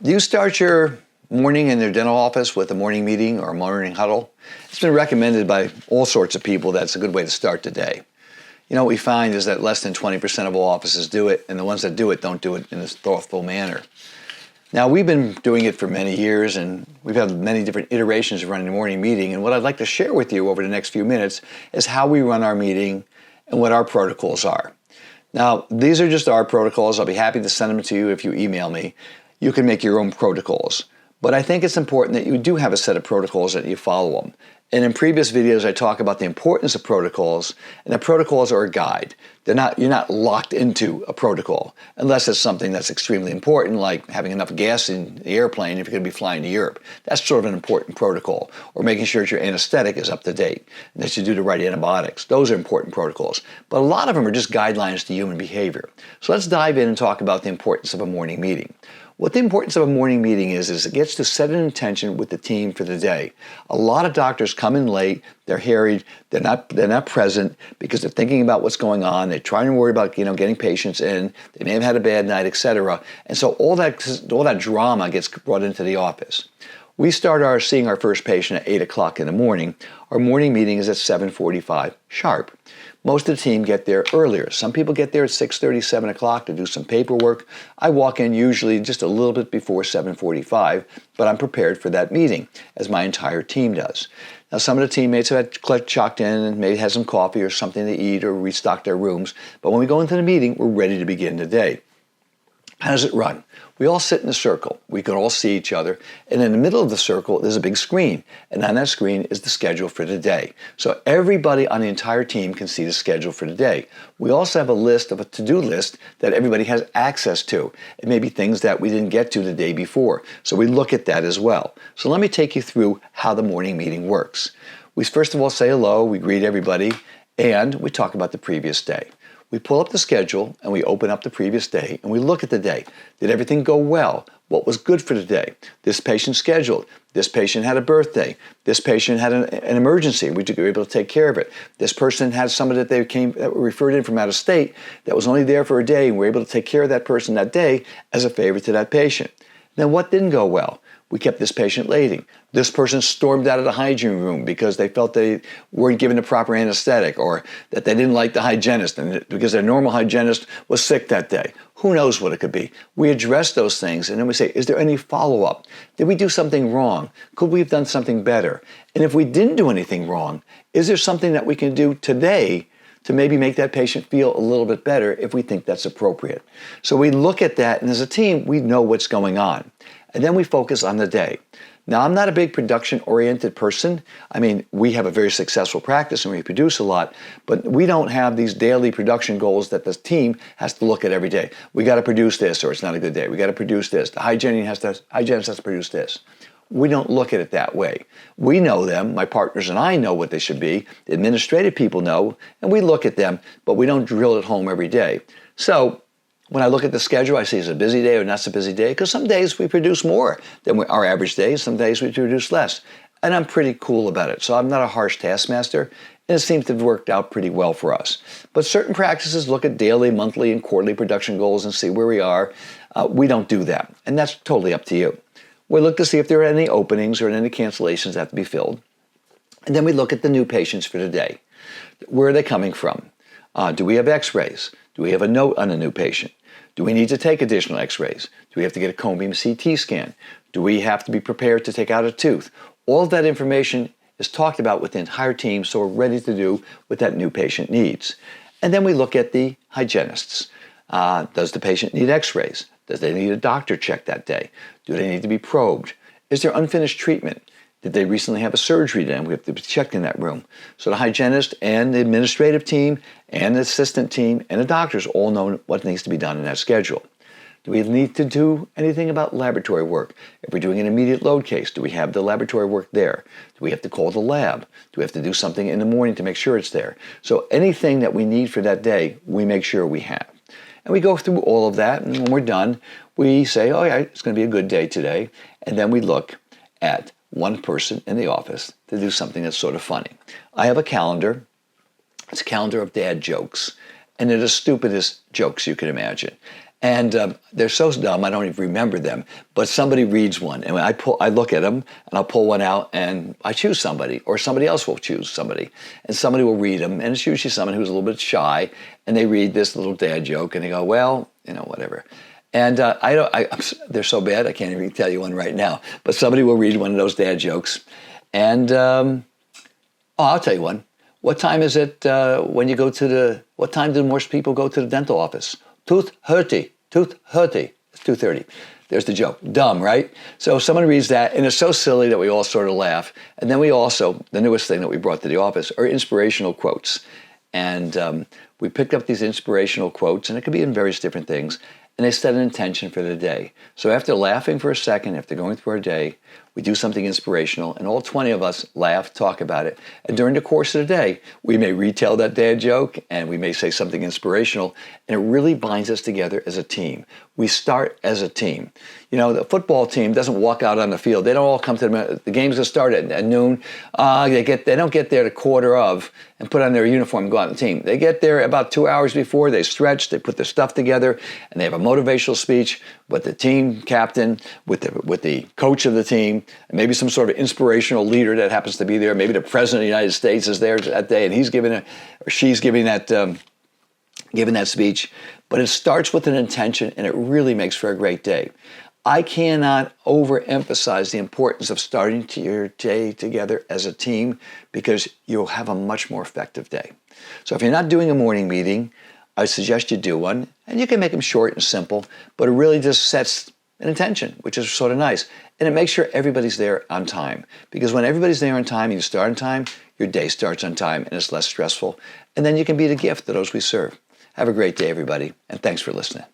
Do you start your morning in their dental office with a morning meeting or a morning huddle? It's been recommended by all sorts of people that's a good way to start the day. You know, what we find is that less than 20% of all offices do it, and the ones that do it don't do it in a thoughtful manner. Now, we've been doing it for many years, and we've had many different iterations of running a morning meeting, and what I'd like to share with you over the next few minutes is how we run our meeting and what our protocols are. Now, these are just our protocols. I'll be happy to send them to you if you email me. You can make your own protocols. But I think it's important that you do have a set of protocols that you follow them. And in previous videos, I talk about the importance of protocols, and that protocols are a guide. You're not locked into a protocol, unless it's something that's extremely important, like having enough gas in the airplane if you're going to be flying to Europe. That's sort of an important protocol. Or making sure that your anesthetic is up to date, and that you do the right antibiotics. Those are important protocols. But a lot of them are just guidelines to human behavior. So let's dive in and talk about the importance of a morning meeting. What the importance of a morning meeting is it gets to set an intention with the team for the day. A lot of doctors come in late, they're harried, they're not present because they're thinking about what's going on, they're trying to worry about getting patients in, they may have had a bad night, etc. And so all that drama gets brought into the office. We start seeing our first patient at 8 o'clock in the morning. Our morning meeting is at 7:45 sharp. Most of the team get there earlier. Some people get there at 6:30, 7 o'clock to do some paperwork. I walk in usually just a little bit before 7:45, but I'm prepared for that meeting, as my entire team does. Now, some of the teammates have clocked in and maybe had some coffee or something to eat or restock their rooms, but when we go into the meeting, we're ready to begin the day. How does it run? We all sit in a circle. We can all see each other. And in the middle of the circle, there's a big screen. And on that screen is the schedule for the day. So everybody on the entire team can see the schedule for the day. We also have a to-do list that everybody has access to. It may be things that we didn't get to the day before. So we look at that as well. So let me take you through how the morning meeting works. We first of all say hello, we greet everybody, and we talk about the previous day. We pull up the schedule and we open up the previous day and we look at the day. Did everything go well? What was good for the day? This patient scheduled. This patient had a birthday. This patient had an emergency. We were able to take care of it. This person had somebody that were referred in from out of state that was only there for a day, and we were able to take care of that person that day as a favor to that patient. Then what didn't go well? We kept this patient waiting. This person stormed out of the hygiene room because they felt they weren't given the proper anesthetic, or that they didn't like the hygienist and because their normal hygienist was sick that day. Who knows what it could be? We address those things and then we say, is there any follow-up? Did we do something wrong? Could we have done something better? And if we didn't do anything wrong, is there something that we can do today to maybe make that patient feel a little bit better if we think that's appropriate? So we look at that, and as a team, we know what's going on. And then we focus on the day. Now, I'm not a big production-oriented person. I mean, we have a very successful practice and we produce a lot, but we don't have these daily production goals that the team has to look at every day. We got to produce this, or it's not a good day. We got to produce this. The hygienist has to produce this. We don't look at it that way. We know them. My partners and I know what they should be. The administrative people know, and we look at them, but we don't drill it home every day. So when I look at the schedule, I see it's a busy day or not so busy day, because some days we produce more than our average days, some days we produce less. And I'm pretty cool about it. So I'm not a harsh taskmaster, and it seems to have worked out pretty well for us. But certain practices look at daily, monthly, and quarterly production goals and see where we are. We don't do that, and that's totally up to you. We look to see if there are any openings or any cancellations that have to be filled. And then we look at the new patients for the day. Where are they coming from? Do we have x-rays? Do we have a note on a new patient? Do we need to take additional x-rays? Do we have to get a cone beam CT scan? Do we have to be prepared to take out a tooth? All of that information is talked about with the entire team, so we're ready to do what that new patient needs. And then we look at the hygienists. Does the patient need x-rays? Does they need a doctor check that day? Do they need to be probed? Is there unfinished treatment? Did they recently have a surgery done? We have to be checked in that room. So the hygienist and the administrative team and the assistant team and the doctors all know what needs to be done in that schedule. Do we need to do anything about laboratory work? If we're doing an immediate load case, do we have the laboratory work there? Do we have to call the lab? Do we have to do something in the morning to make sure it's there? So anything that we need for that day, we make sure we have. And we go through all of that, and when we're done, we say, oh yeah, it's going to be a good day today. And then we look at one person in the office to do something that's sort of funny. I have a calendar. It's a calendar of dad jokes, and they're the stupidest jokes you can imagine. And they're so dumb, I don't even remember them. But somebody reads one, and I look at them, and I'll pull one out, and I choose somebody, or somebody else will choose somebody, and somebody will read them, and it's usually someone who's a little bit shy, and they read this little dad joke, and they go, well, whatever. And they're so bad, I can't even tell you one right now. But somebody will read one of those dad jokes, and I'll tell you one. What time is it when you go to what time do most people go to the dental office? Tooth hurty. It's 2:30. There's the joke. Dumb, right? So someone reads that, and it's so silly that we all sort of laugh. And then we also, the newest thing that we brought to the office are inspirational quotes. And we picked up these inspirational quotes, and it could be in various different things, and they set an intention for the day. So after laughing for a second, after going through our day, we do something inspirational, and all 20 of us laugh, talk about it. And during the course of the day, we may retell that dad joke, and we may say something inspirational, and it really binds us together as a team. We start as a team. The football team doesn't walk out on the field. They don't all come to the game's going to start at noon. They don't get there at a quarter of and put on their uniform and go out on the team. They get there about 2 hours before. They stretch. They put their stuff together, and they have a motivational speech with the team captain, with the coach of the team, and maybe some sort of inspirational leader that happens to be there. Maybe the president of the United States is there that day, and he's giving or she's giving that speech. But it starts with an intention, and it really makes for a great day. I cannot overemphasize the importance of starting your day together as a team, because you'll have a much more effective day. So if you're not doing a morning meeting, I suggest you do one, and you can make them short and simple, but it really just sets an intention, which is sort of nice. And it makes sure everybody's there on time, because when everybody's there on time and you start on time, your day starts on time and it's less stressful. And then you can be the gift to those we serve. Have a great day, everybody, and thanks for listening.